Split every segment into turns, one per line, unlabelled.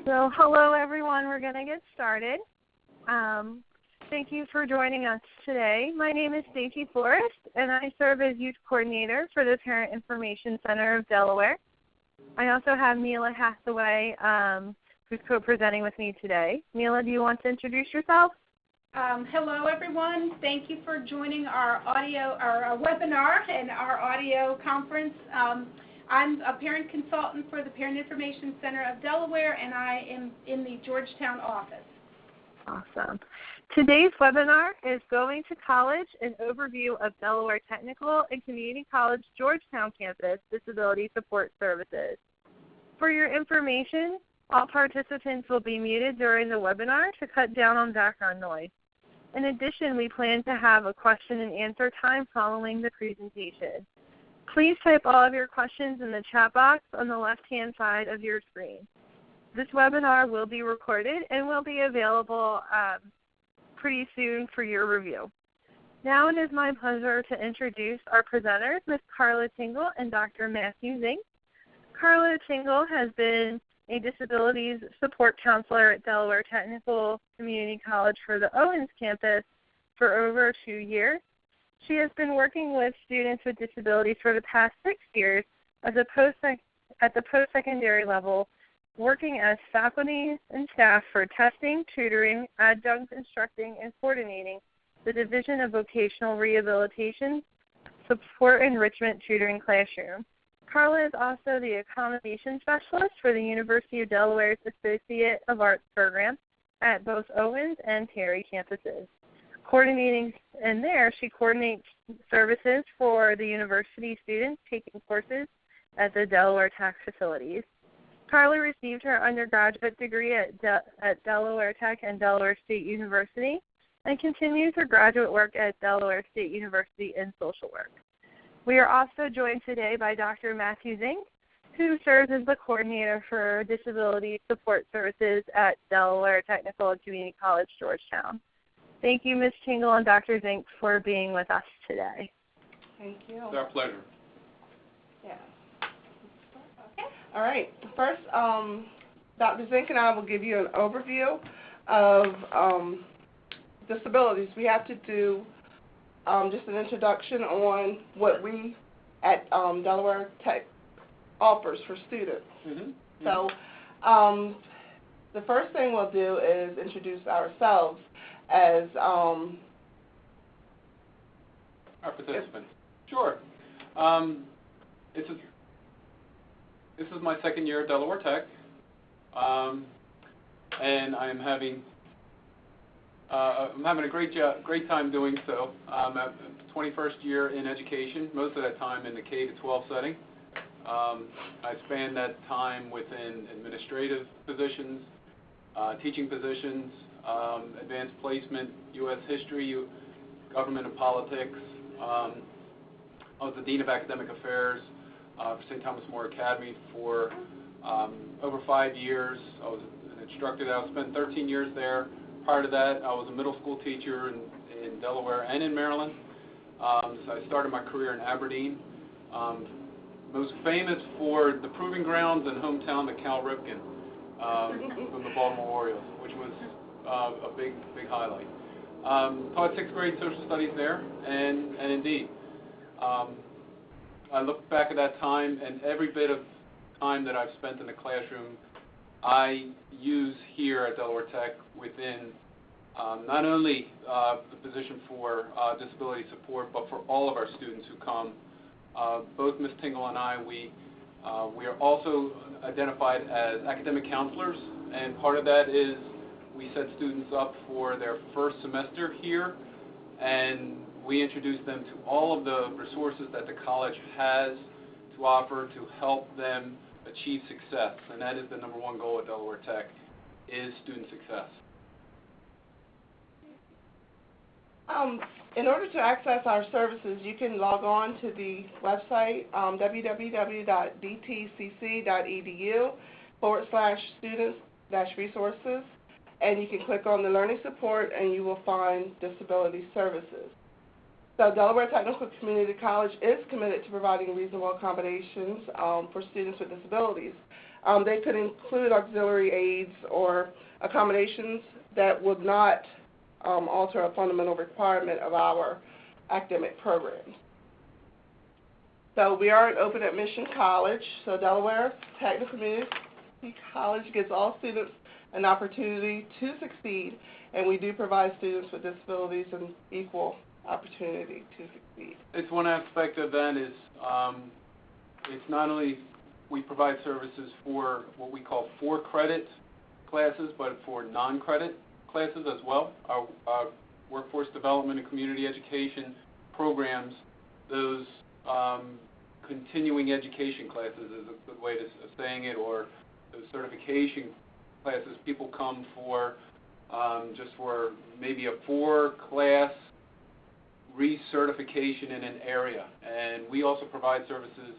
So hello everyone, we're going to get started. Thank you for joining us today. My name is Stacey Forrest and I serve as Youth Coordinator for the Parent Information Center of Delaware. I also have Mila Hathaway who's co-presenting with me today. Mila, do you want to introduce yourself?
Hello everyone, thank you for joining our webinar and our audio conference. I'm a parent consultant for the Parent Information Center of Delaware, and I am in the Georgetown office.
Awesome. Today's webinar is Going to College, an overview of Delaware Technical and Community College Georgetown Campus Disability Support Services. For your information, all participants will be muted during the webinar to cut down on background noise. In addition, we plan to have a question and answer time following the presentation. Please type all of your questions in the chat box on the left-hand side of your screen. This webinar will be recorded and will be available pretty soon for your review. Now it is my pleasure to introduce our presenters, Ms. Carla Tingle and Dr. Matthew Zink. Carla Tingle has been a disabilities support counselor at Delaware Technical Community College for the Owens campus for over 2 years. She has been working with students with disabilities for the past 6 years at the post-secondary level, working as faculty and staff for testing, tutoring, adjunct instructing, and coordinating the Division of Vocational Rehabilitation Support Enrichment Tutoring Classroom. Carla is also the accommodations specialist for the University of Delaware's Associate of Arts program at both Owens and Terry campuses. She coordinates services for the university students taking courses at the Delaware Tech facilities. Carla received her undergraduate degree at Delaware Tech and Delaware State University and continues her graduate work at Delaware State University in social work. We are also joined today by Dr. Matthew Zink, who serves as the coordinator for disability support services at Delaware Technical and Community College, Georgetown. Thank you, Ms. Tingle and Dr. Zink, for being with us today.
Thank you.
It's our pleasure.
Yeah.
Okay. All right. First, Dr. Zink and I will give you an overview of disabilities. We have to do just an introduction on what we at Delaware Tech offers for students.
Mm-hmm.
So the first thing we'll do is introduce ourselves as
our participants. Sure. This is my second year at Delaware Tech, and I'm having a great time doing so. I'm at 21st year in education, most of that time in the K-12 setting. I span that time within administrative positions, teaching positions, advanced placement, U.S. history, government and politics. I was the Dean of Academic Affairs for St. Thomas More Academy for over 5 years. I was an instructor there. I spent 13 years there. Prior to that, I was a middle school teacher in Delaware and in Maryland. So I started my career in Aberdeen. Most famous for the proving grounds and hometown to Cal Ripken from the Baltimore Orioles, which was a big highlight. Taught 6th grade social studies there, and indeed, I look back at that time, and every bit of time that I've spent in the classroom, I use here at Delaware Tech within not only the position for disability support, but for all of our students who come. Both Ms. Tingle and I, we are also identified as academic counselors, and part of that is we set students up for their first semester here, and we introduce them to all of the resources that the college has to offer to help them achieve success, and that is the number one goal at Delaware Tech, is student success.
In order to access our services, you can log on to the website, www.dtcc.edu/students-resources, and you can click on the Learning Support and you will find Disability Services. So Delaware Technical Community College is committed to providing reasonable accommodations for students with disabilities. They could include auxiliary aids or accommodations that would not alter a fundamental requirement of our academic programs. So we are an open admission college, so Delaware Technical Community College gives all students an opportunity to succeed, and we do provide students with disabilities an equal opportunity to succeed.
It's one aspect of that is it's not only we provide services for what we call for-credit classes, but for non-credit classes as well. Our workforce development and community education programs, those continuing education classes is a good way of saying it, or those certification classes people come for just for maybe a 4-class recertification in an area, and we also provide services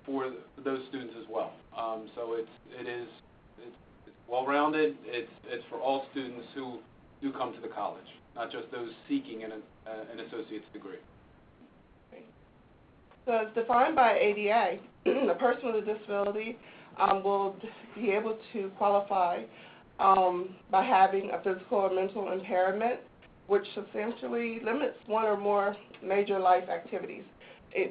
for those students as well. So it's well-rounded. It's for all students who do come to the college, not just those seeking an associate's degree.
So as defined by ADA, a person with a disability will be able to qualify by having a physical or mental impairment, which substantially limits one or more major life activities.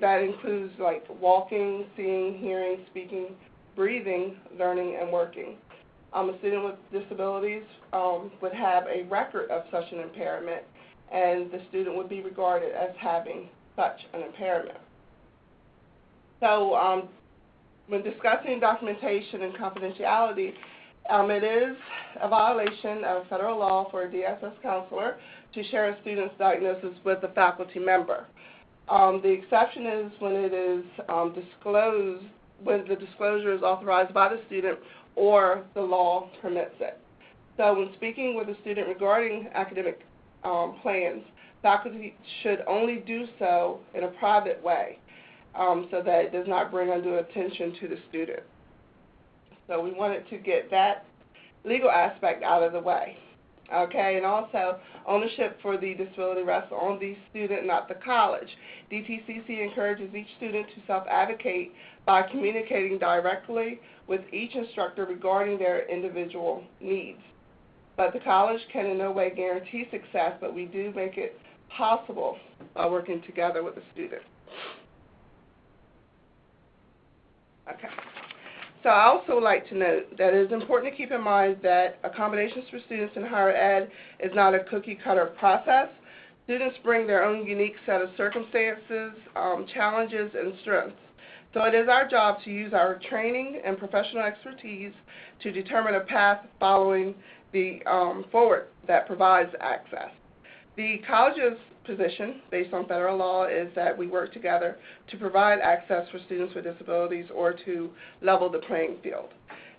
That includes like walking, seeing, hearing, speaking, breathing, learning, and working. A student with disabilities would have a record of such an impairment, and the student would be regarded as having such an impairment. So when discussing documentation and confidentiality, it is a violation of federal law for a DSS counselor to share a student's diagnosis with a faculty member. The exception is when it is disclosed, when the disclosure is authorized by the student or the law permits it. So when speaking with a student regarding academic plans, faculty should only do so in a private way so that it does not bring undue attention to the student. So we wanted to get that legal aspect out of the way. Okay, and also ownership for the disability rests on the student, not the college. DTCC encourages each student to self-advocate by communicating directly with each instructor regarding their individual needs. But the college can in no way guarantee success, but we do make it possible by working together with the student. Okay. So I also like to note that it is important to keep in mind that accommodations for students in higher ed is not a cookie-cutter process. Students bring their own unique set of circumstances, challenges, and strengths. So it is our job to use our training and professional expertise to determine a path following the forward that provides access. The college's position, based on federal law, is that we work together to provide access for students with disabilities or to level the playing field.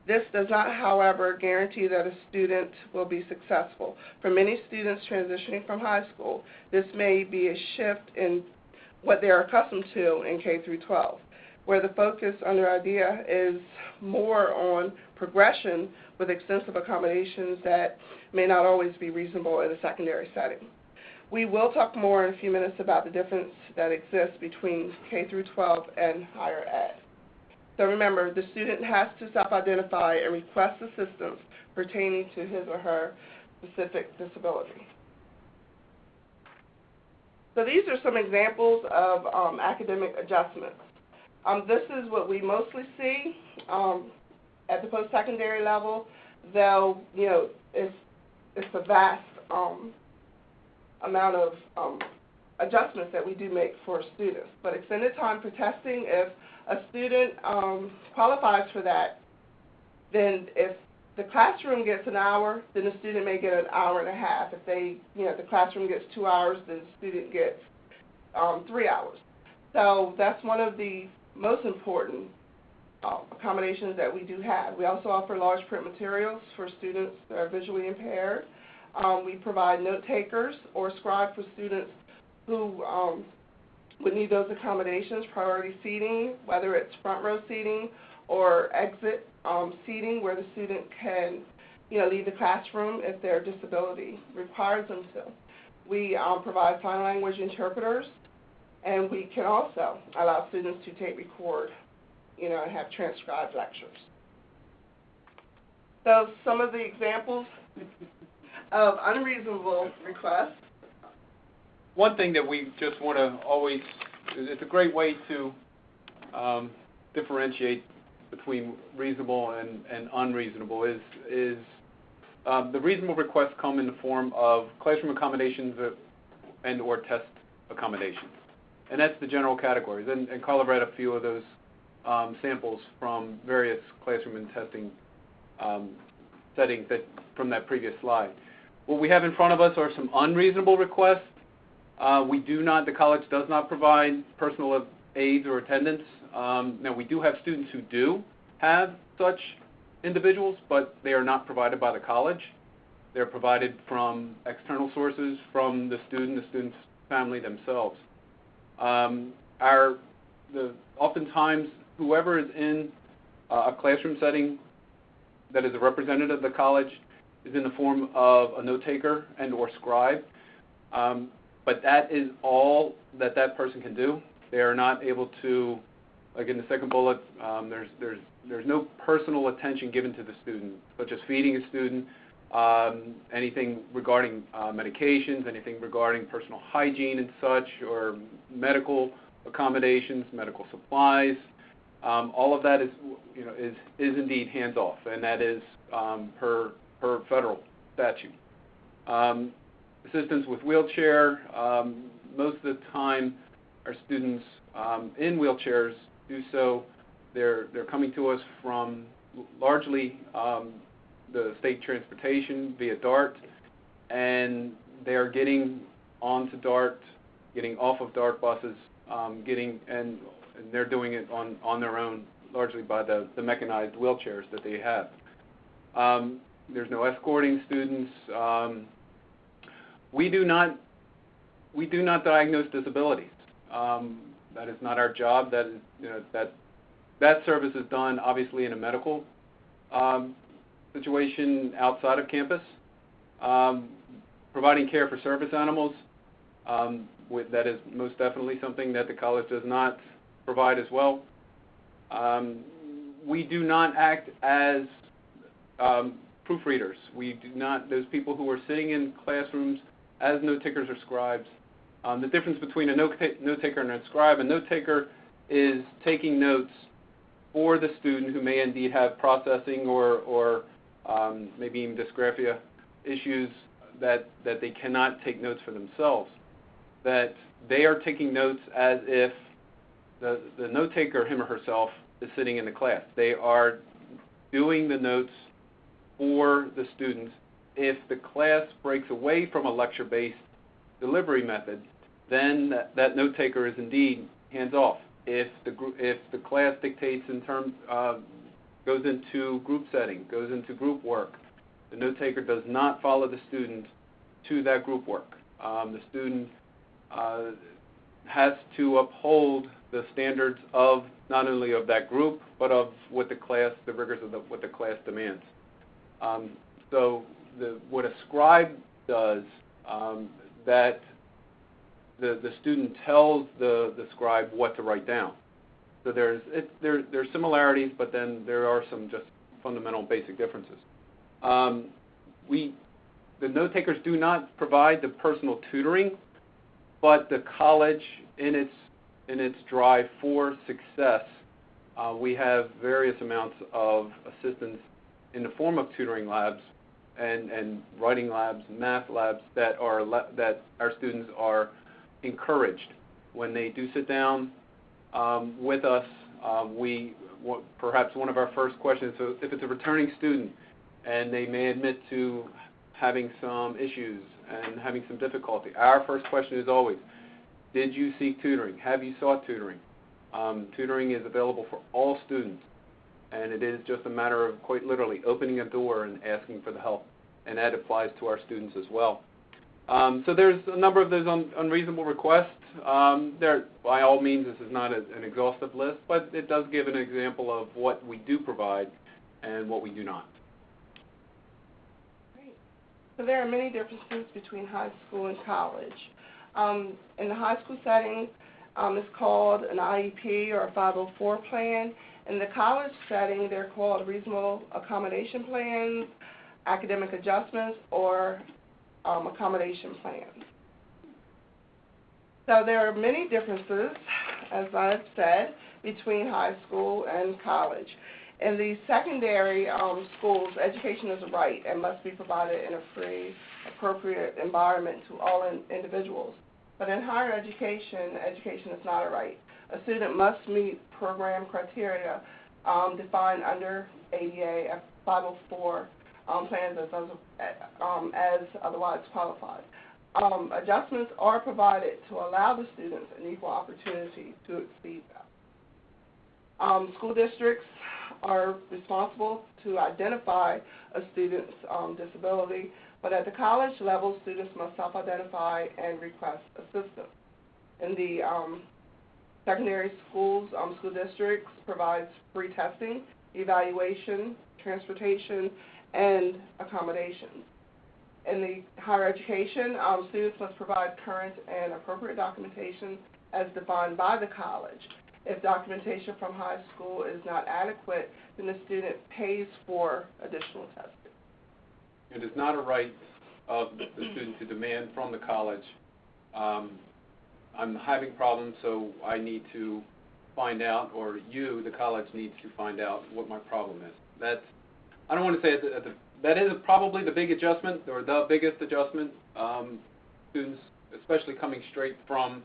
This does not, however, guarantee that a student will be successful. For many students transitioning from high school, this may be a shift in what they are accustomed to in K through 12, where the focus under IDEA is more on progression with extensive accommodations that may not always be reasonable in a secondary setting. We will talk more in a few minutes about the difference that exists between K through 12 and higher ed. So remember, the student has to self-identify and request assistance pertaining to his or her specific disability. So these are some examples of academic adjustments. This is what we mostly see at the post-secondary level, though it's a vast amount of adjustments that we do make for students. But extended time for testing, if a student qualifies for that, then if the classroom gets an hour, then the student may get an hour and a half. If the classroom gets 2 hours, then the student gets 3 hours. So that's one of the most important accommodations that we do have. We also offer large print materials for students that are visually impaired. We provide note takers or scribe for students who would need those accommodations, priority seating, whether it's front row seating or exit seating where the student can leave the classroom if their disability requires them to. We provide sign language interpreters, and we can also allow students to tape record, and have transcribed lectures. So some of the examples of unreasonable requests.
One thing that we just want to always, it's a great way to differentiate between reasonable and unreasonable is the reasonable requests come in the form of classroom accommodations and or test accommodations. And that's the general categories. And Carla read a few of those samples from various classroom and testing settings from that previous slide. What we have in front of us are some unreasonable requests. The college does not provide personal aides or attendants. Now, we do have students who do have such individuals, but they are not provided by the college. They're provided from external sources, from the student's family themselves. Oftentimes, whoever is in a classroom setting that is a representative of the college is in the form of a note-taker and or scribe, but that is all that person can do. They are not able to, like in the second bullet, there's no personal attention given to the student, such as feeding a student, anything regarding medications, anything regarding personal hygiene and such, or medical accommodations, medical supplies. All of that is indeed hands off, and that is per federal statute. Assistance with wheelchair. Most of the time, our students in wheelchairs do so. They're coming to us from largely the state transportation via DART, and they're getting onto DART, getting off of DART buses, and they're doing it on their own, largely by the mechanized wheelchairs that they have. There's no escorting students. We do not diagnose disabilities. That is not our job. That service is done obviously in a medical situation outside of campus. Providing care for service animals, that is most definitely something that the college does not provide as well. We do not act as proofreaders. We do not, those people who are sitting in classrooms as note takers or scribes. The difference between a note taker and a scribe: a note taker is taking notes for the student who may indeed have processing or maybe even dysgraphia issues that they cannot take notes for themselves. That they are taking notes as if the note taker, him or herself, is sitting in the class. They are doing the notes for the students. If the class breaks away from a lecture-based delivery method, then that note taker is indeed hands off. If the class dictates in terms goes into group setting, goes into group work, the note taker does not follow the student to that group work. The student has to uphold the standards of not only of that group, but of what the rigors of what the class demands. So what a scribe does, that the student tells the scribe what to write down. So there's similarities, but then there are some just fundamental basic differences. The note takers do not provide the personal tutoring, but the college, in its drive for success, we have various amounts of assistance in the form of tutoring labs and writing labs, math labs that our students are encouraged when they do sit down with us. Perhaps one of our first questions, so if it's a returning student and they may admit to having some issues and having some difficulty, our first question is always, did you seek tutoring? Have you sought tutoring? Tutoring is available for all students, and it is just a matter of quite literally opening a door and asking for the help, and that applies to our students as well. So there's a number of those unreasonable requests. By all means, this is not an exhaustive list, but it does give an example of what we do provide and what we do not.
Great. So there are many differences between high school and college. In the high school setting, it's called an IEP or a 504 plan, In the college setting, they're called reasonable accommodation plans, academic adjustments, or accommodation plans. So there are many differences, as I've said, between high school and college. In the secondary schools, education is a right and must be provided in a free, appropriate environment to all individuals. But in higher education, education is not a right. A student must meet program criteria defined under ADA 504 plans as otherwise qualified. Adjustments are provided to allow the students an equal opportunity to exceed them. School districts are responsible to identify a student's disability, but at the college level, students must self-identify and request assistance. In the secondary schools, school districts provides free testing, evaluation, transportation, and accommodations. In the higher education, students must provide current and appropriate documentation as defined by the college. If documentation from high school is not adequate, then the student pays for additional testing.
It is not a right of the student to demand from the college, I'm having problems, so I need to find out, or you, the college, needs to find out what my problem is. I don't want to say that is probably the big adjustment, or the biggest adjustment. Students, especially coming straight from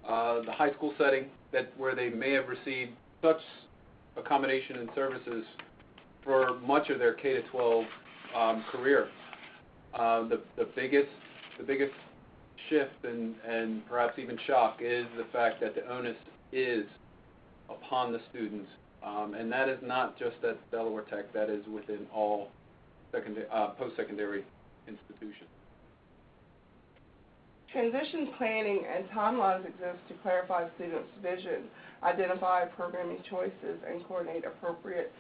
the high school setting, where they may have received such accommodation and services for much of their K-12 career. The biggest shift and perhaps even shock is the fact that the onus is upon the students, and that is not just at Delaware Tech, that is within all post-secondary institutions.
Transition planning and timelines exist to clarify students' vision, identify programming choices, and coordinate appropriate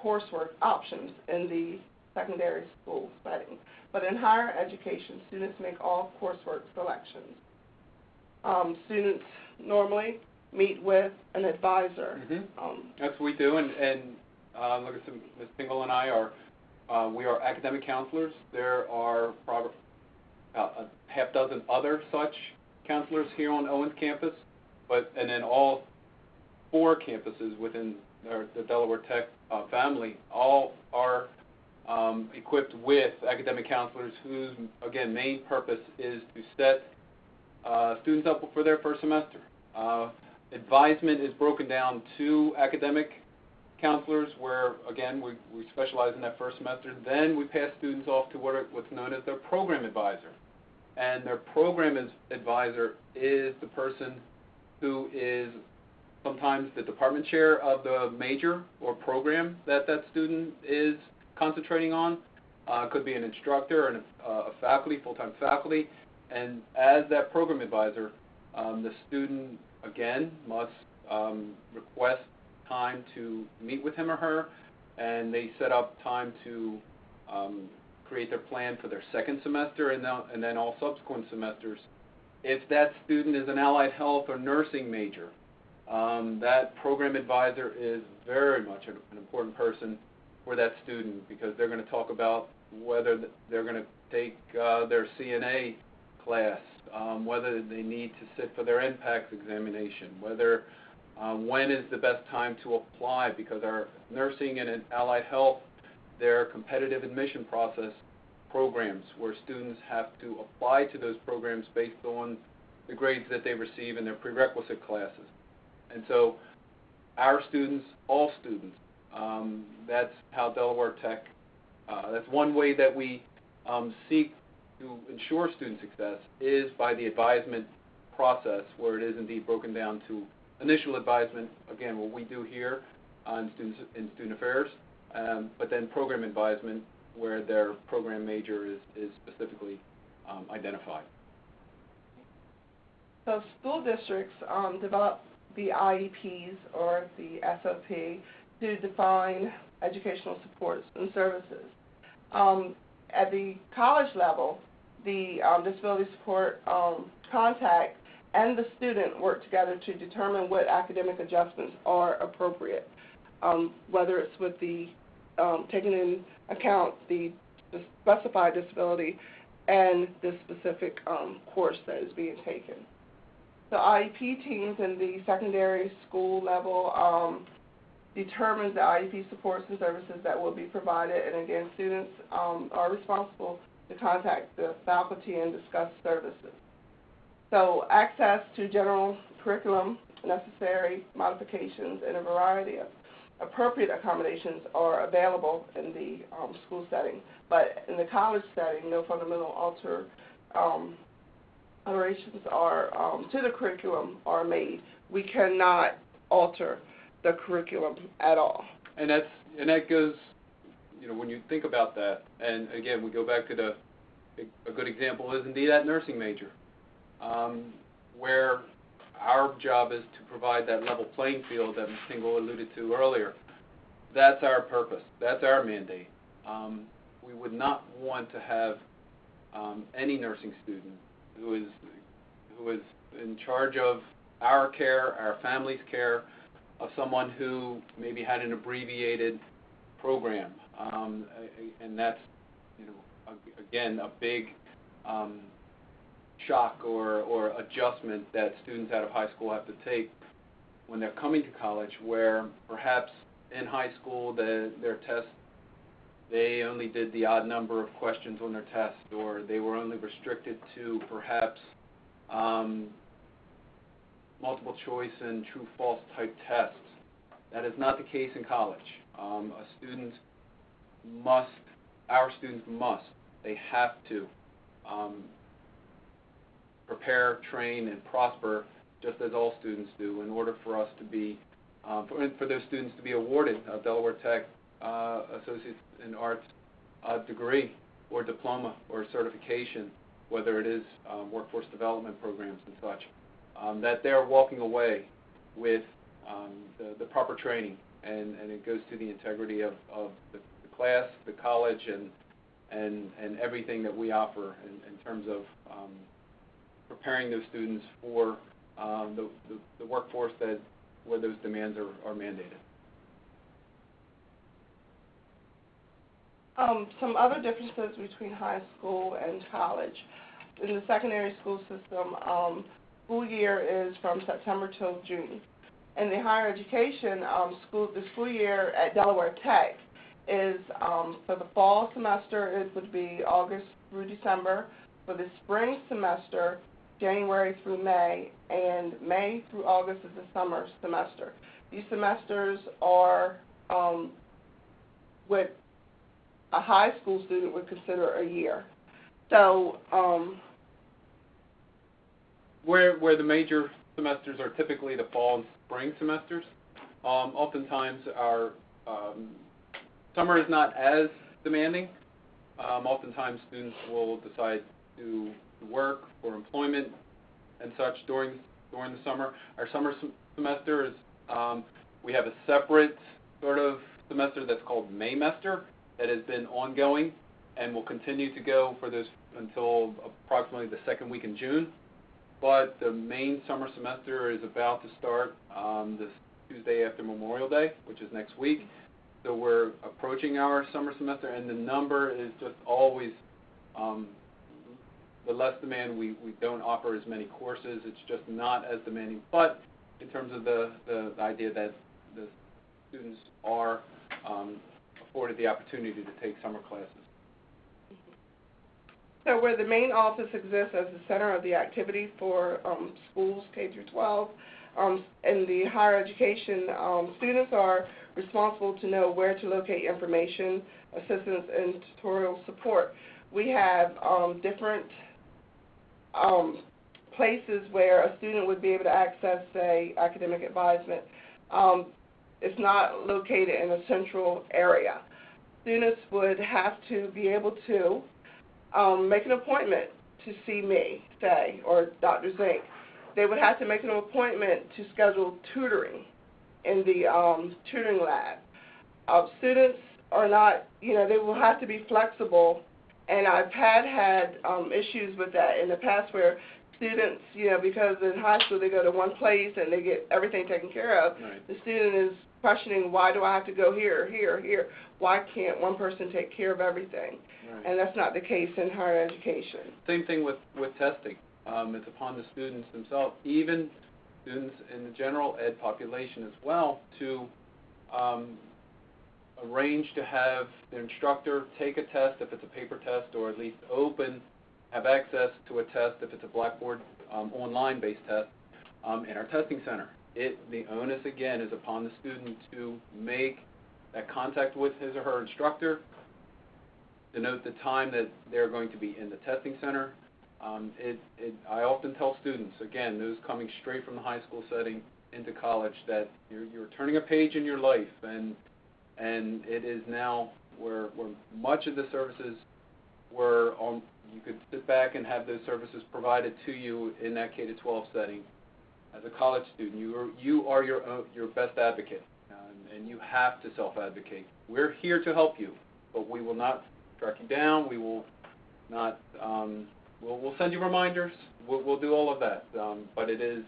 coursework options in the secondary school setting. But in higher education, students make all coursework selections. Students normally meet with an advisor.
That's what we do, and look at Ms. Tingle and I we are academic counselors. There are probably a half dozen other such counselors here on Owens campus, and then all 4 campuses within the Delaware Tech family all are equipped with academic counselors whose, again, main purpose is to set students up for their first semester. Advisement is broken down to academic counselors where, again, we specialize in that first semester. Then we pass students off to what's known as their program advisor. And their program advisor is the person who is sometimes the department chair of the major or program that student is concentrating on. Could be an instructor and a faculty, full-time faculty. And as that program advisor, the student, again, must request time to meet with him or her, and they set up time to create their plan for their second semester and then all subsequent semesters. If that student is an allied health or nursing major, that program advisor is very much an important person for that student, because they're going to talk about whether they're going to take their CNA class, whether they need to sit for their NPACS examination, whether when is the best time to apply, because our nursing and allied health, they're competitive admission process programs where students have to apply to those programs based on the grades that they receive in their prerequisite classes. And so our students, all students, that's how Delaware Tech, that's one way that we seek to ensure student success, is by the advisement process, where it is indeed broken down to initial advisement, again, what we do here in student affairs, but then program advisement, where their program major is specifically identified.
So school districts develop the IEPs, or the SOP, to define educational supports and services. At the college level, the disability support contact and the student work together to determine what academic adjustments are appropriate. whether it's with the taking in account the specified disability and the specific course that is being taken. The IEP teams in the secondary school level determines the IEP supports and services that will be provided, and again, students are responsible to contact the faculty and discuss services. So access to general curriculum, necessary modifications, and a variety of appropriate accommodations are available in the school setting, but in the college setting, no fundamental alterations are to the curriculum are made. We cannot alter the curriculum at all.
And that goes, you know, when you think about that, and again, we go back to a good example is indeed that nursing major, where our job is to provide that level playing field that Ms. Tingle alluded to earlier. That's our purpose. That's our mandate. We would not want to have any nursing student who is in charge of our care, our family's care, of someone who maybe had an abbreviated program, and that's, you know, again, a big shock or adjustment that students out of high school have to take when they're coming to college, where perhaps in high school their test, they only did the odd number of questions on their test, or they were only restricted to perhaps multiple choice and true-false type tests. That is not the case in college. Our students must, they have to prepare, train, and prosper just as all students do in order for us to be, for those students to be awarded a Delaware Tech Associate in Arts degree or diploma or certification, whether it is workforce development programs and such, that they're walking away with the proper training, and it goes to the integrity of the class, the college, and everything that we offer in terms of preparing those students for the workforce where those demands are mandated.
Some other differences between high school and college. In the secondary school system, school year is from September till June. In the higher education, the school year at Delaware Tech is, for the fall semester, it would be August through December. For the spring semester, January through May, and May through August is the summer semester. These semesters are what a high school student would consider a year. So
where the major semesters are typically the fall and spring semesters, oftentimes our summer is not as demanding. Oftentimes students will decide to work for employment and such during the summer. Our summer semester is, we have a separate sort of semester that's called Maymester that has been ongoing and will continue to go for this until approximately the second week in June. But the main summer semester is about to start this Tuesday after Memorial Day, which is next week. So we're approaching our summer semester, and the number is just always the less demand. We don't offer as many courses. It's just not as demanding. But in terms of the idea that the students are afforded the opportunity to take summer classes.
So where the main office exists as the center of the activity for schools K through 12, in the higher education, students are responsible to know where to locate information, assistance, and tutorial support. We have different places where a student would be able to access, say, academic advisement. It's not located in a central area. Students would have to be able to make an appointment to see me, say, or Dr. Zink. They would have to make an appointment to schedule tutoring in the tutoring lab. Students are not, they will have to be flexible, and I've had issues with that in the past where students, because in high school they go to one place and they get everything taken care of.
Right.
The student is questioning, why do I have to go here, here, here? Why can't one person take care of everything?
Right.
And that's not the case in higher education.
Same thing with testing. It's upon the students themselves, even students in the general ed population as well, to arrange to have the instructor take a test if it's a paper test, or at least have access to a test if it's a Blackboard online-based test in our testing center. The onus, again, is upon the student to make that contact with his or her instructor, denote the time that they're going to be in the testing center. I often tell students, again, those coming straight from the high school setting into college, that you're turning a page in your life, and it is now where much of the services you could sit back and have those services provided to you in that K-12 setting. As a college student, you are your best advocate, and you have to self-advocate. We're here to help you, but we will not track you down. We will not. We'll send you reminders. We'll do all of that. But you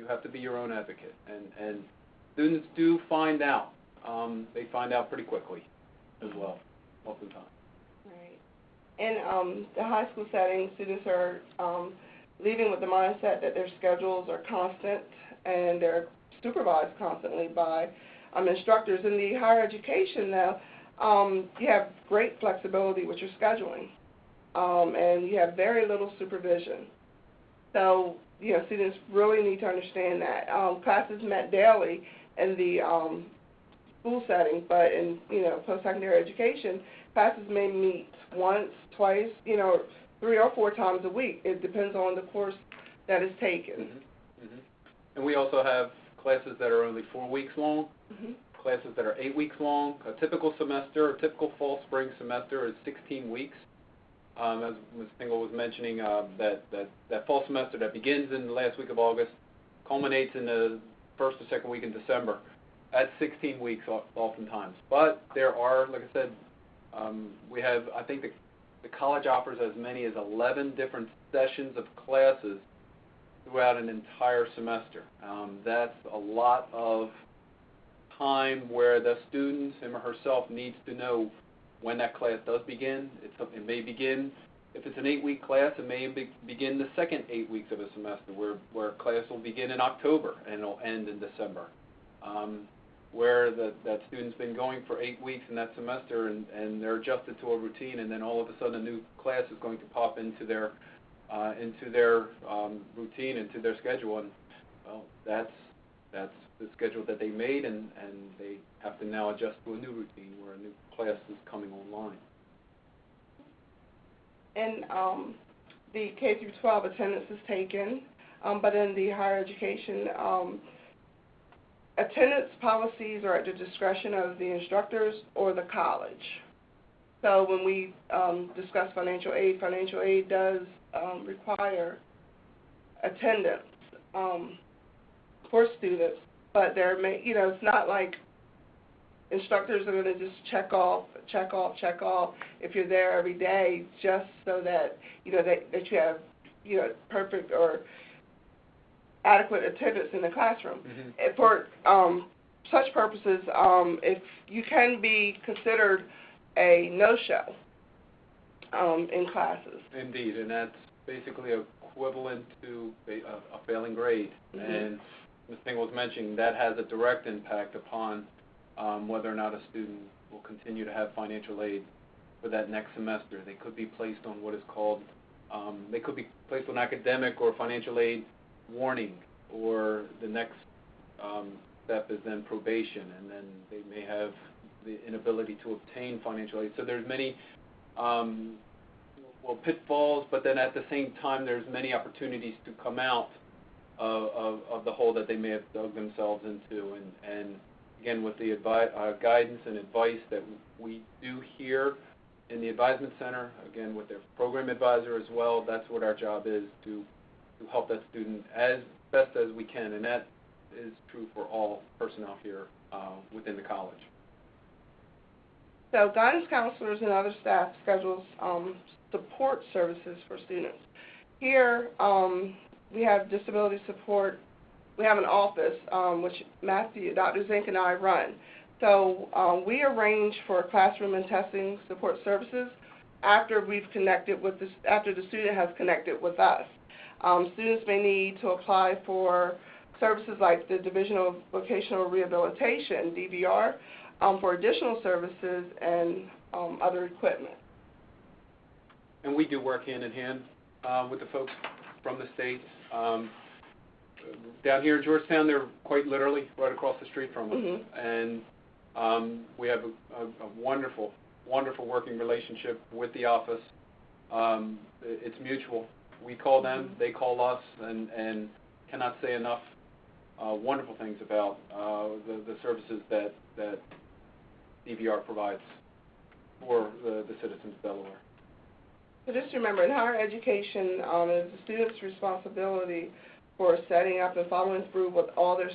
have to be your own advocate, and students do find out. They find out pretty quickly, as well, oftentimes.
Right. In the high school setting, students are leaving with the mindset that their schedules are constant and they're supervised constantly by instructors. In the higher education, though, you have great flexibility with your scheduling, and you have very little supervision. So, students really need to understand that. Classes met daily in the school setting, but in, post-secondary education, classes may meet once, twice, 3 or 4 times a week. It depends on the course that is taken.
Mm-hmm. Mm-hmm. And we also have classes that are only 4 weeks long,
mm-hmm.
classes that are 8 weeks long. A typical semester, a typical fall-spring semester is 16 weeks. As Ms. Tingle was mentioning, that fall semester that begins in the last week of August culminates in the first or second week in December. That's 16 weeks oftentimes. But there are, like I said, we have, I think the college offers as many as 11 different sessions of classes throughout an entire semester. That's a lot of time where the student, him or herself, needs to know when that class does begin. It may begin, if it's an 8-week class, it may begin the second 8 weeks of a semester, where class will begin in October and it'll end in December. Where that student's been going for 8 weeks in that semester, and they're adjusted to a routine, and then all of a sudden a new class is going to pop into their routine, into their schedule, and well, that's the schedule that they made, and they have to now adjust to a new routine where a new class is coming online.
And the K-12 attendance is taken, but in the higher education, attendance policies are at the discretion of the instructors or the college. So when we discuss financial aid does require attendance for students, but it's not like instructors are going to just check off if you're there every day just so that that you have perfect or adequate attendance in the classroom. Mm-hmm. For such purposes, if you can be considered a no-show in classes.
Indeed, and that's basically equivalent to a failing grade. Mm-hmm. And Ms. Tingle was mentioning that has a direct impact upon whether or not a student will continue to have financial aid for that next semester. They could be placed on what is called, they could be placed on academic or financial aid warning, or the next step is then probation, and then they may have the inability to obtain financial aid. So there's many pitfalls, but then at the same time there's many opportunities to come out of the hole that they may have dug themselves into, and again, with the guidance and advice that we do here in the Advisement Center, again with their program advisor as well, that's what our job is, to help that student as best as we can, and that is true for all personnel here within the college.
So guidance counselors and other staff schedules support services for students. Here we have disability support we have an office, which Dr. Zink and I run. So we arrange for classroom and testing support services after we've connected with after the student has connected with us. Students may need to apply for services like the Division of Vocational Rehabilitation, DVR, for additional services and other equipment.
And we do work hand in hand with the folks from the States. Down here in Georgetown, they're quite literally right across the street from us.
Mm-hmm.
And we have a wonderful, wonderful working relationship with the office. It's mutual. We call them, they call us, and cannot say enough wonderful things about the services that DVR provides for the citizens of Delaware.
So just remember, in higher education, it's the student's responsibility for setting up and following through with all their,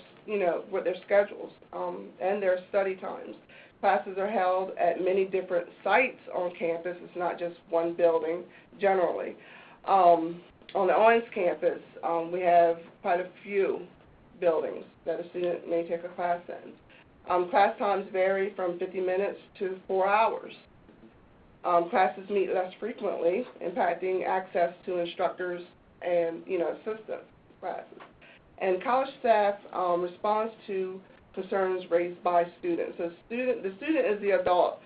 with their schedules and their study times. Classes are held at many different sites on campus. It's not just one building, generally. On the Owens campus, we have quite a few buildings that a student may take a class in. Class times vary from 50 minutes to 4 hours. Classes meet less frequently, impacting access to instructors and, assistant classes. And college staff responds to concerns raised by students. So the student is the adult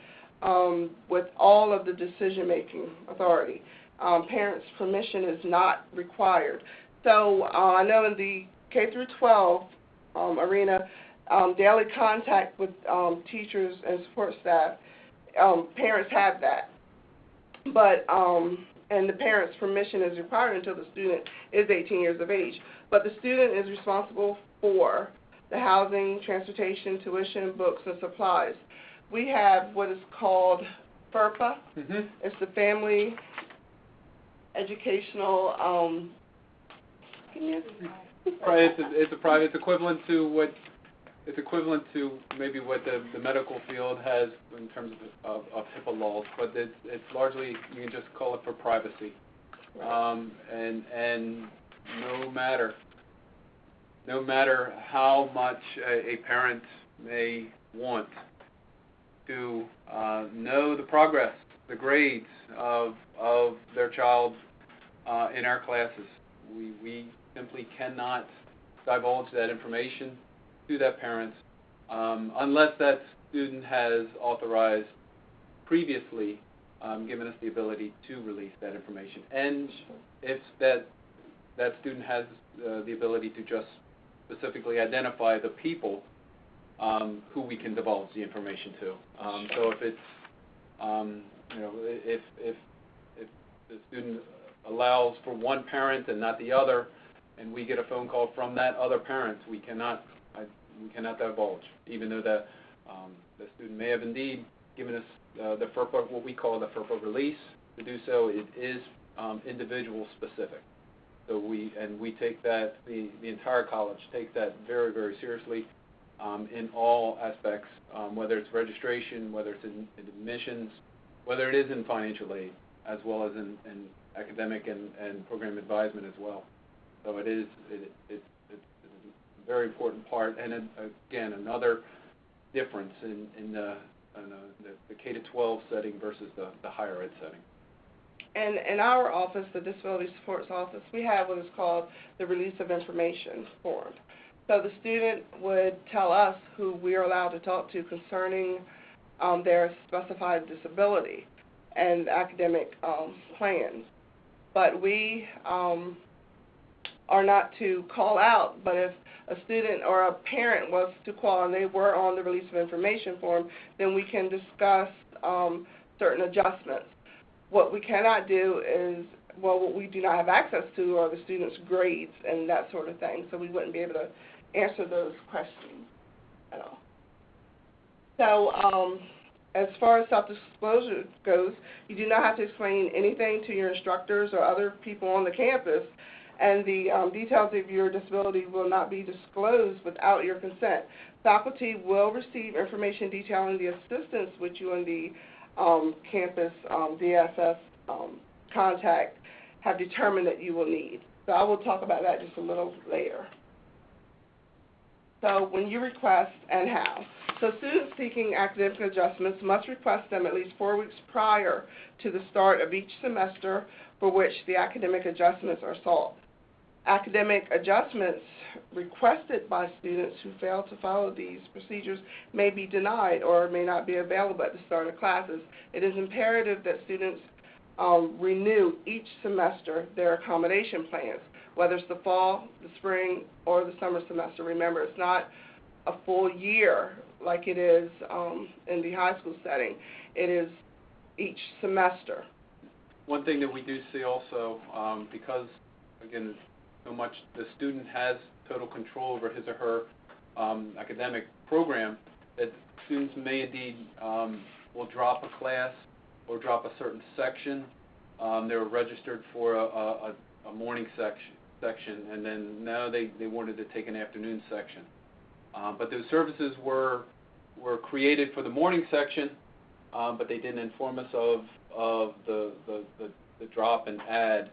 with all of the decision-making authority. Parents' permission is not required. So I know in the K through 12 arena, daily contact with teachers and support staff, parents have that. But and the parent's permission is required until the student is 18 years of age. But the student is responsible for the housing, transportation, tuition, books, and supplies. We have what is called FERPA.
Mm-hmm.
It's the Family Educational.
Right, it's equivalent to what. It's equivalent to maybe what the medical field has in terms of HIPAA laws, but it's largely, you can just call it for privacy.
Right.
And no matter how much a parent may want to know the progress, the grades of their child in our classes, we simply cannot divulge that information to that parent unless that student has authorized previously, given us the ability to release that information. And if that student has the ability to just specifically identify the people who we can divulge the information to. So if it's, if the student allows for one parent and not the other, and we get a phone call from that other parent, we cannot divulge, even though the student may have indeed given us the FERPA, what we call the FERPA release. To do so, it is individual specific. So we take that, the entire college takes that very, very seriously in all aspects, whether it's registration, whether it's in admissions, whether it is in financial aid, as well as in academic and program advisement as well. So it's a very important part, and again, another difference in the K-12 setting versus the higher ed setting.
And in our office, the Disability Supports Office, we have what is called the Release of Information form. So the student would tell us who we are allowed to talk to concerning their specified disability and academic plans. But we are not to call out, but if a student or a parent was to call and they were on the Release of Information form, then we can discuss certain adjustments. What we cannot do is, what we do not have access to are the students' grades and that sort of thing, so we wouldn't be able to answer those questions at all. So as far as self-disclosure goes, you do not have to explain anything to your instructors or other people on the campus, and the details of your disability will not be disclosed without your consent. Faculty will receive information detailing the assistance which you and the campus DSS contact have determined that you will need. So I will talk about that just a little later. So when you request and how. So students seeking academic adjustments must request them at least 4 weeks prior to the start of each semester for which the academic adjustments are sought. Academic adjustments requested by students who fail to follow these procedures may be denied or may not be available at the start of classes. It is imperative that students renew each semester their accommodation plans, whether it's the fall, the spring, or the summer semester. Remember, it's not a full year like it is in the high school setting. It is each semester.
One thing that we do see also, because, again, so much the student has total control over his or her academic program, that students may indeed will drop a class or drop a certain section. They were registered for a morning section, and then now they wanted to take an afternoon section. But those services were created for the morning section, but they didn't inform us of the drop and add.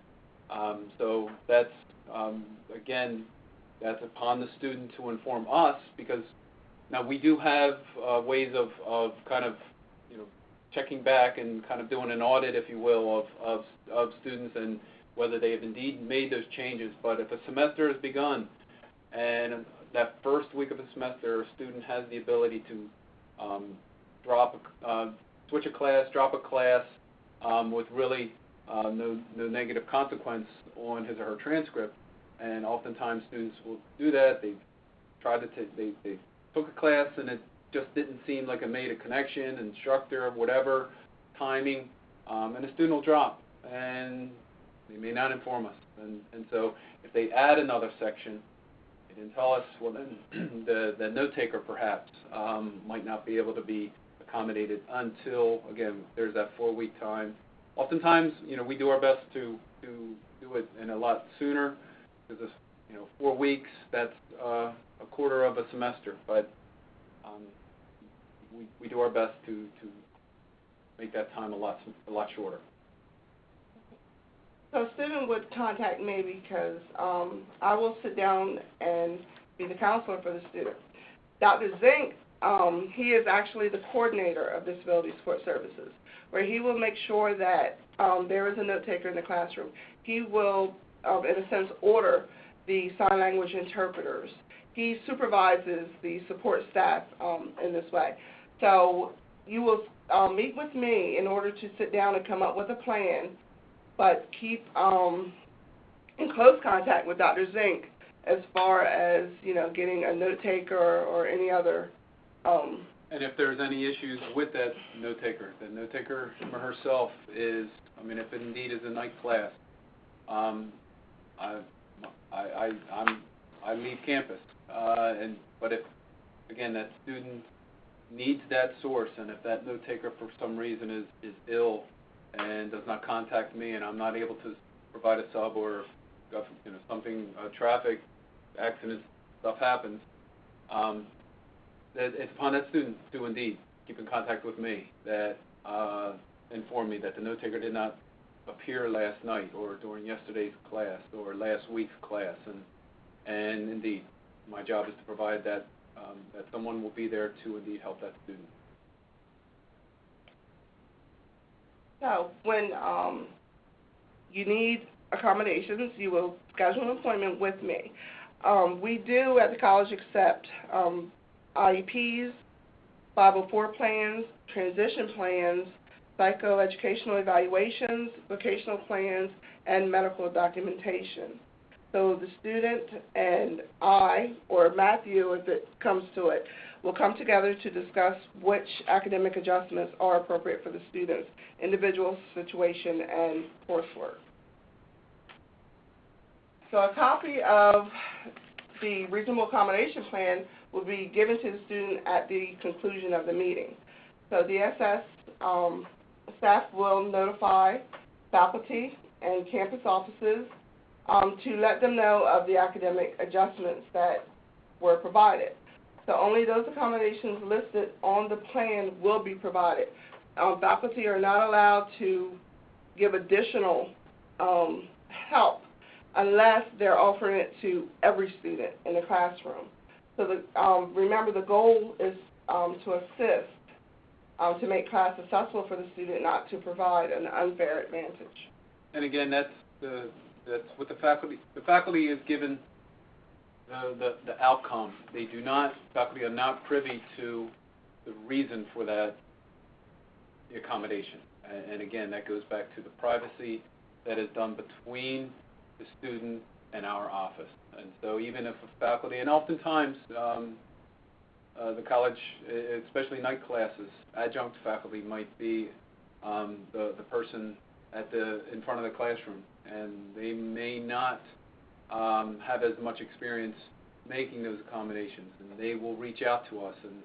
So that's again, that's upon the student to inform us, because now we do have ways of kind of, you know, checking back and kind of doing an audit, if you will, of students and whether they have indeed made those changes. But if a semester has begun and that first week of the semester, a student has the ability to switch a class, drop a class with really no negative consequence on his or her transcript. And oftentimes students will do that. They took a class and it just didn't seem like it made a connection, instructor, whatever, timing, and the student will drop, and they may not inform us. And so if they add another section, they didn't tell us, well then the note taker perhaps might not be able to be accommodated until, again, there's that 4-week time. Oftentimes, you know, we do our best to do it in a lot sooner, because, you know, 4 weeks, that's a quarter of a semester, but we do our best to make that time a lot shorter.
So a student would contact me because I will sit down and be the counselor for the student. Dr. Zink, he is actually the coordinator of Disability Support Services, where he will make sure that there is a note taker in the classroom. He will, in a sense, order the sign language interpreters. He supervises the support staff in this way. So you will meet with me in order to sit down and come up with a plan, but keep in close contact with Dr. Zink as far as, you know, getting a note taker or any other.
And if there's any issues with that note taker, the note taker herself is, I mean, if it indeed is a night class, I leave campus, but if, again, that student needs that source, and if that note taker for some reason is ill and does not contact me, and I'm not able to provide a sub, or, you know, something, traffic accident stuff happens, that it's upon that student to indeed keep in contact with me, that inform me that the note taker did not appear last night or during yesterday's class or last week's class, and indeed my job is to provide that that someone will be there to indeed help that student.
So when you need accommodations, you will schedule an appointment with me. We do at the college accept IEPs, 504 plans, transition plans, psychoeducational evaluations, vocational plans, and medical documentation. So the student and I, or Matthew if it comes to it, will come together to discuss which academic adjustments are appropriate for the student's individual situation and coursework. So a copy of the reasonable accommodation plan will be given to the student at the conclusion of the meeting. So the SS staff will notify faculty and campus offices to let them know of the academic adjustments that were provided. So only those accommodations listed on the plan will be provided. Faculty are not allowed to give additional help unless they're offering it to every student in the classroom. So remember, the goal is to assist, to make class accessible for the student, not to provide an unfair advantage.
And again, that's what the faculty. The faculty is given the outcome. Faculty are not privy to the reason for the accommodation. And again, that goes back to the privacy that is done between the student and our office. And so even if a faculty, and oftentimes the college, especially night classes, adjunct faculty might be the person in front of the classroom, and they may not have as much experience making those accommodations, and they will reach out to us, and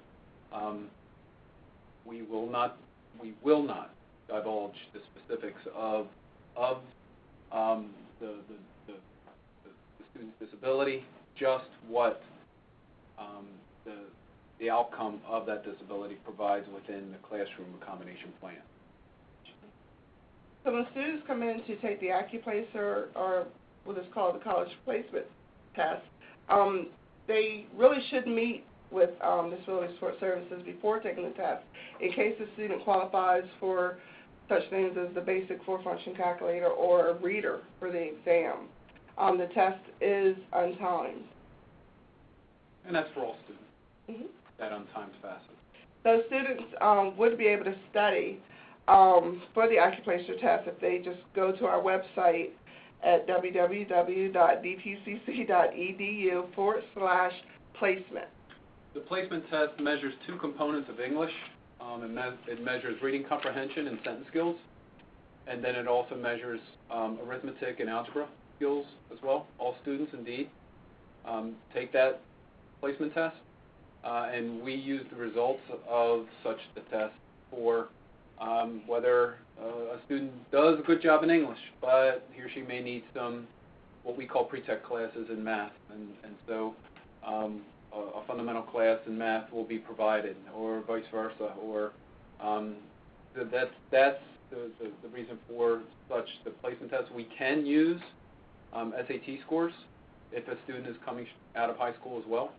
we will not divulge the specifics of the student's disability, just what the outcome of that disability provides within the classroom accommodation plan.
So when students come in to take the AccuPlacer, or what is called the college placement test, they really should meet with Disability Support Services before taking the test, in case the student qualifies for such things as the basic four-function calculator or a reader for the exam. The test is untimed.
And that's for all students,
Mm-hmm.
that untimed facet.
So students would be able to study for the AccuPlacer test if they just go to our website at www.dtcc.edu/placement.
The placement test measures two components of English. It measures reading comprehension and sentence skills, and then it also measures arithmetic and algebra skills as well. All students, indeed, take that placement test, and we use the results of such the test for whether a student does a good job in English, but he or she may need some what we call pre-tech classes in math, and so a fundamental class in math will be provided, or vice versa, or that's the reason for the placement test. We can use SAT scores if a student is coming out of high school as well.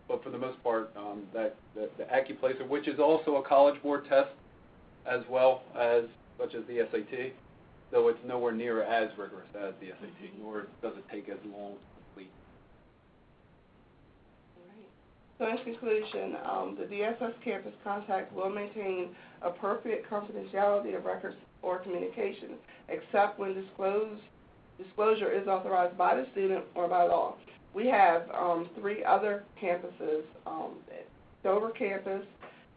But for the most part, the AccuPlacer, which is also a College Board test as well as such as the SAT, though it's nowhere near as rigorous as the SAT, nor does it take as long to complete.
So in conclusion, the DSS campus contact will maintain appropriate confidentiality of records or communication, except when disclosure is authorized by the student or by law. We have 3 other campuses. Dover campus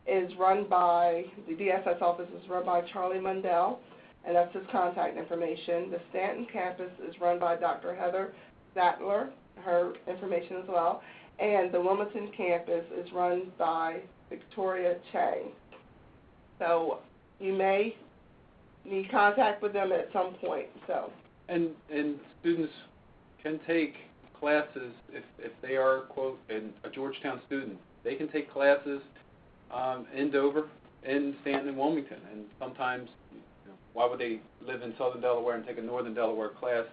is run by, the DSS office is run by Charlie Mundell, and that's his contact information. The Stanton campus is run by Dr. Heather Sattler, her information as well. And the Wilmington campus is run by Victoria Chang. So you may need contact with them at some point. So. And
students can take classes if they are, quote, a Georgetown student. They can take classes in Dover, in Stanton, and Wilmington. And sometimes, why would they live in southern Delaware and take a northern Delaware class?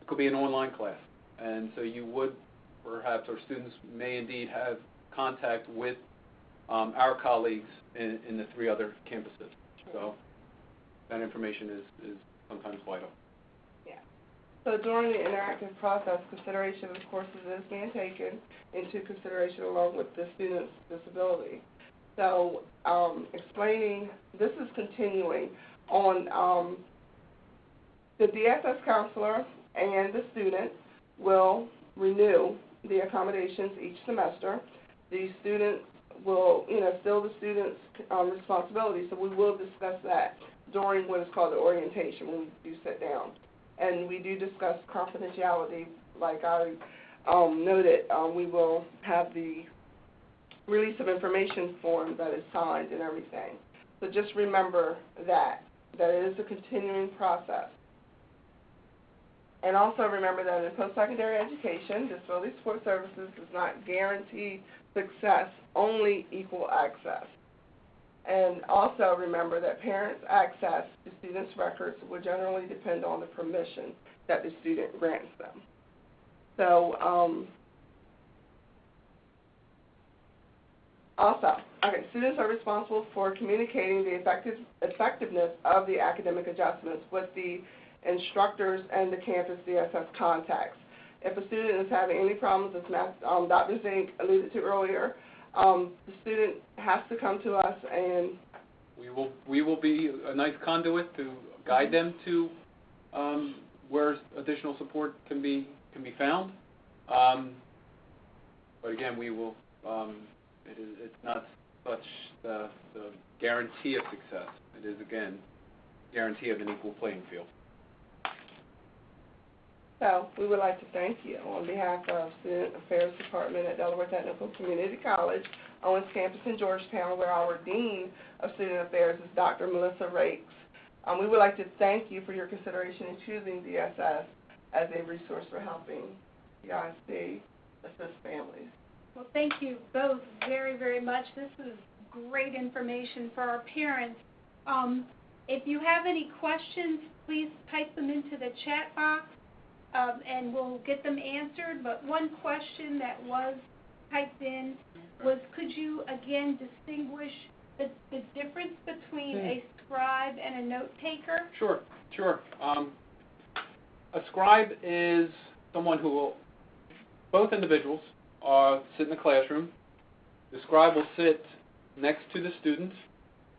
It could be an online class. And so you would perhaps, or students may indeed have contact with our colleagues in the 3 other campuses. So that information is sometimes vital.
Yeah. So during the interactive process, consideration of courses is being taken into consideration along with the student's disability. So explaining, this is continuing on the DSS counselor and the student will renew the accommodations each semester. The student will, still the student's responsibility, so we will discuss that during what is called the orientation when we do sit down. And we do discuss confidentiality, like I noted. We will have the release of information form that is signed and everything. So just remember that it is a continuing process. And also remember that in post-secondary education, Disability Support Services does not guarantee success, only equal access. And also remember that parents' access to students' records will generally depend on the permission that the student grants them. So Also, okay, students are responsible for communicating the effectiveness of the academic adjustments with the instructors and the campus DSS contacts. If a student is having any problems, as Dr. Zink alluded to earlier, the student has to come to us, and
we will be a nice conduit to guide them to where additional support can be found. But again, we will. It's not such the guarantee of success. It is, again, guarantee of an equal playing field.
So we would like to thank you on behalf of Student Affairs Department at Delaware Technical Community College, Owens Campus in Georgetown, where our Dean of Student Affairs is Dr. Melissa Rakes. We would like to thank you for your consideration in choosing DSS as a resource for helping DIC assist families.
Well, thank you both very, very much. This is great information for our parents. If you have any questions, please type them into the chat box, and we'll get them answered. But one question that was typed in was, could you again distinguish the difference between a scribe and a note taker?
Sure. A scribe is someone who will, both individuals sit in the classroom. The scribe will sit next to the student,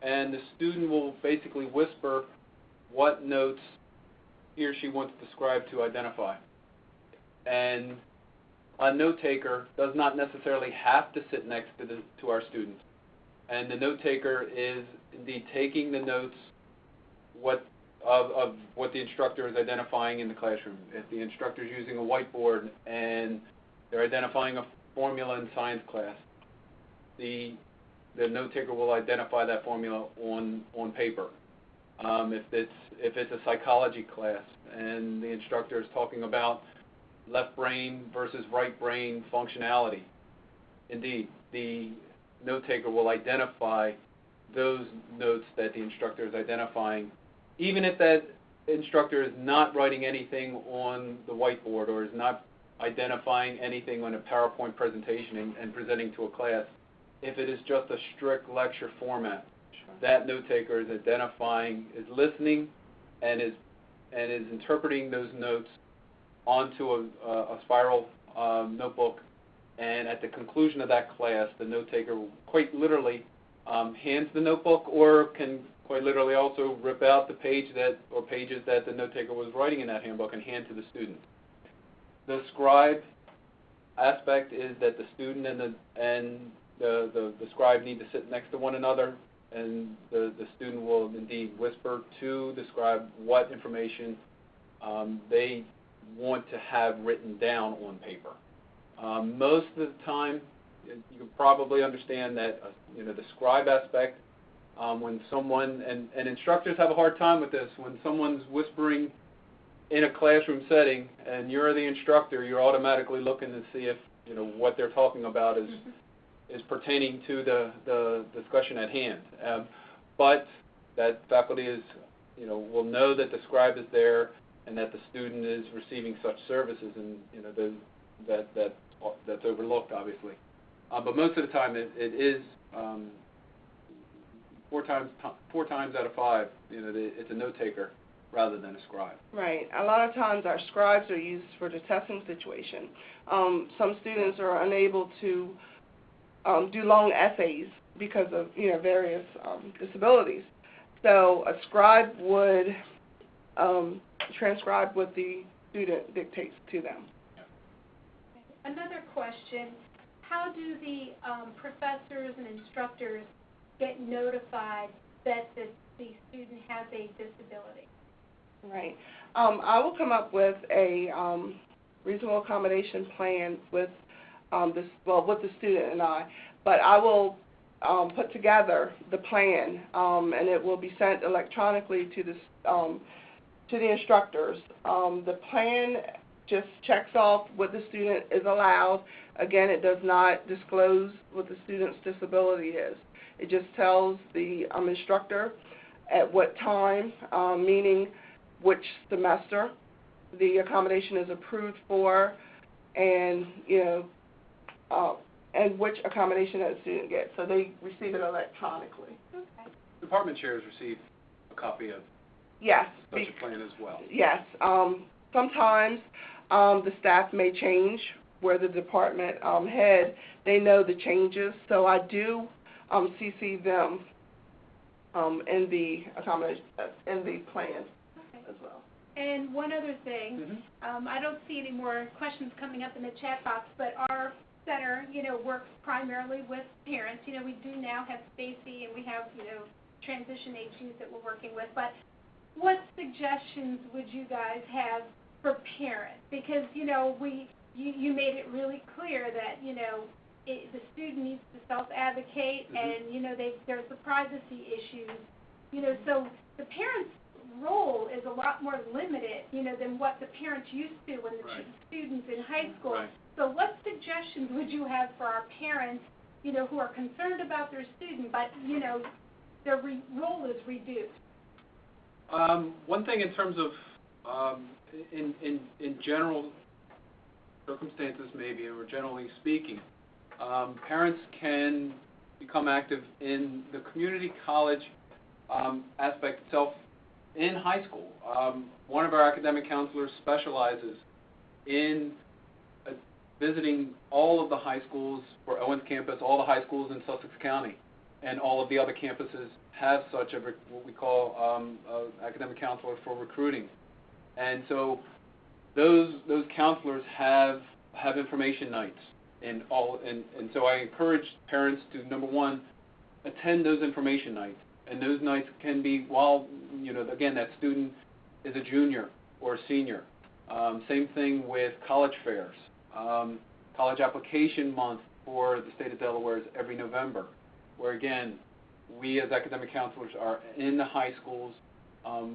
and the student will basically whisper what notes he or she wants the scribe to identify. And a note taker does not necessarily have to sit next to our students. And the note taker is indeed taking the notes of what the instructor is identifying in the classroom. If the instructor is using a whiteboard and they're identifying a formula in science class, the note taker will identify that formula on paper. If it's a psychology class and the instructor is talking about left brain versus right brain functionality, indeed, the note taker will identify those notes that the instructor is identifying, even if that instructor is not writing anything on the whiteboard or is not identifying anything on a PowerPoint presentation and presenting to a class. If it is just a strict lecture format, that note taker is identifying, is listening, and is interpreting those notes onto a spiral notebook. And at the conclusion of that class, the note taker quite literally hands the notebook, or can quite literally also rip out the pages that the note taker was writing in that handbook and hand to the student. The scribe aspect is that the student and the scribe need to sit next to one another, and the student will indeed whisper to the scribe what information they want to have written down on paper. Most of the time, you can probably understand that the scribe aspect, when someone, and instructors have a hard time with this, when someone's whispering in a classroom setting and you're the instructor, you're automatically looking to see if what they're talking about is pertaining to the discussion at hand. But that faculty is, will know that the scribe is there and that the student is receiving such services, and that's overlooked, obviously. But most of the time, it is 4 times out of 5, it's a note taker rather than a scribe.
Right. A lot of times our scribes are used for the testing situation. Some students are unable to do long essays because of various disabilities. So a scribe would transcribe what the student dictates to them.
Another question, how do the professors and instructors get notified that the student has a disability?
Right. I will come up with a reasonable accommodation plan with with the student and I, but I will put together the plan, and it will be sent electronically to the instructors. The plan just checks off what the student is allowed. Again, it does not disclose what the student's disability is. It just tells the instructor at what time, meaning which semester the accommodation is approved for, and and which accommodation that the student gets. So they receive it electronically.
Okay.
Department chairs receive a copy of
Yes.
such a plan as well.
Yes. Sometimes the staff may change where the department head, they know the changes. So I do CC them in the accommodation, in the plan as well.
And one other thing, I don't see any more questions coming up in the chat box, but our center, works primarily with parents. We do now have Stacy, and we have, transition age youth that we're working with. But what suggestions would you guys have for parents? Because, you made it really clear that, the student needs to self-advocate, and, there's the privacy issues. So the parents' role is a lot more limited, than what the parents used to when the students in high school.
Right.
So what suggestions would you have for our parents, who are concerned about their student, but, their role is reduced?
One thing in terms of in general circumstances, maybe, or generally speaking, parents can become active in the community college aspect itself in high school. One of our academic counselors specializes in visiting all of the high schools for Owens campus, all the high schools in Sussex County, and all of the other campuses have such a what we call academic counselor for recruiting. And so those counselors have information nights and so I encourage parents to, number one, attend those information nights. And those nights can be while, again, that student is a junior or a senior. Same thing with college fairs. College application month for the state of Delaware is every November, where again, we as academic counselors are in the high schools.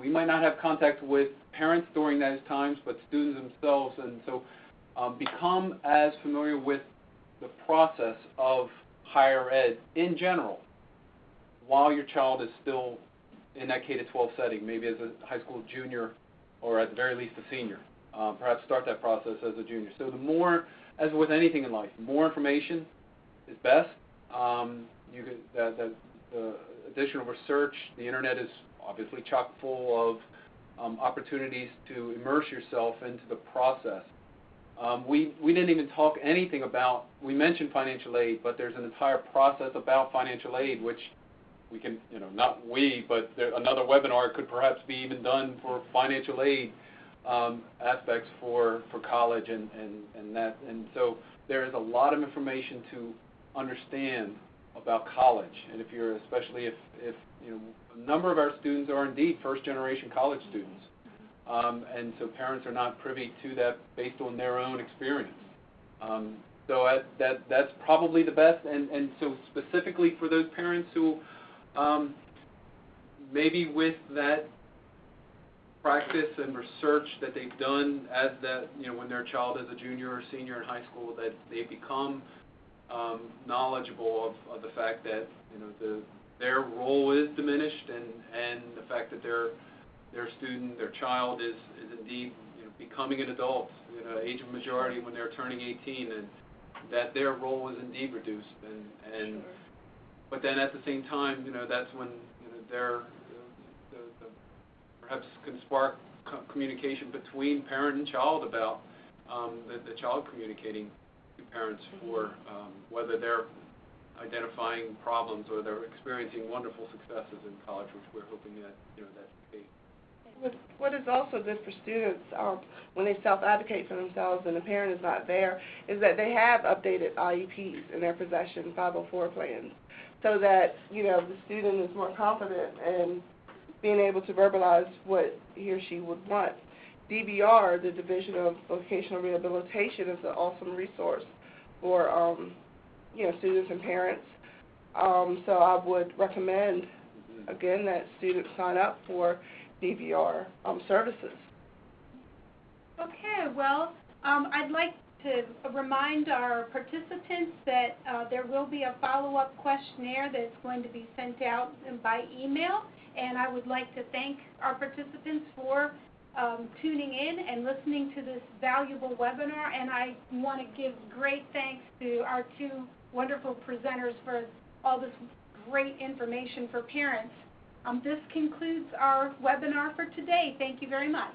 We might not have contact with parents during those times, but students themselves, and so become as familiar with the process of higher ed in general while your child is still in that K-12 setting, maybe as a high school junior or at the very least a senior. Perhaps start that process as a junior. So the more, as with anything in life, more information is best. The additional research, the internet is obviously chock full of opportunities to immerse yourself into the process. We didn't even talk anything about, we mentioned financial aid, but there's an entire process about financial aid, which we can, not we, but another webinar could perhaps be even done for financial aid aspects for college and that. And so there is a lot of information to understand about college. And if you're, especially if a number of our students are indeed first-generation college students. And so parents are not privy to that based on their own experience. So that's probably the best. And so specifically for those parents who maybe with that practice and research that they've done as that, when their child is a junior or senior in high school, that they become knowledgeable of the fact that, their role is diminished and the fact that their student, their child is indeed, becoming an adult, age of majority when they're turning 18, and that their role is indeed reduced. And but then at the same time, that's when they're perhaps can spark communication between parent and child about the child communicating to parents for whether they're identifying problems or they're experiencing wonderful successes in college, which we're hoping that that's the case.
What is also good for students when they self-advocate for themselves and the parent is not there is that they have updated IEPs in their possession, 504 plans, so that the student is more confident in being able to verbalize what he or she would want. DVR, the Division of Vocational Rehabilitation, is an awesome resource for students and parents. So I would recommend, again, that students sign up for DVR services.
Okay, well, I'd like to remind our participants that there will be a follow-up questionnaire that's going to be sent out by email, and I would like to thank our participants for tuning in and listening to this valuable webinar, and I want to give great thanks to our two wonderful presenters for all this great information for parents. This concludes our webinar for today. Thank you very much.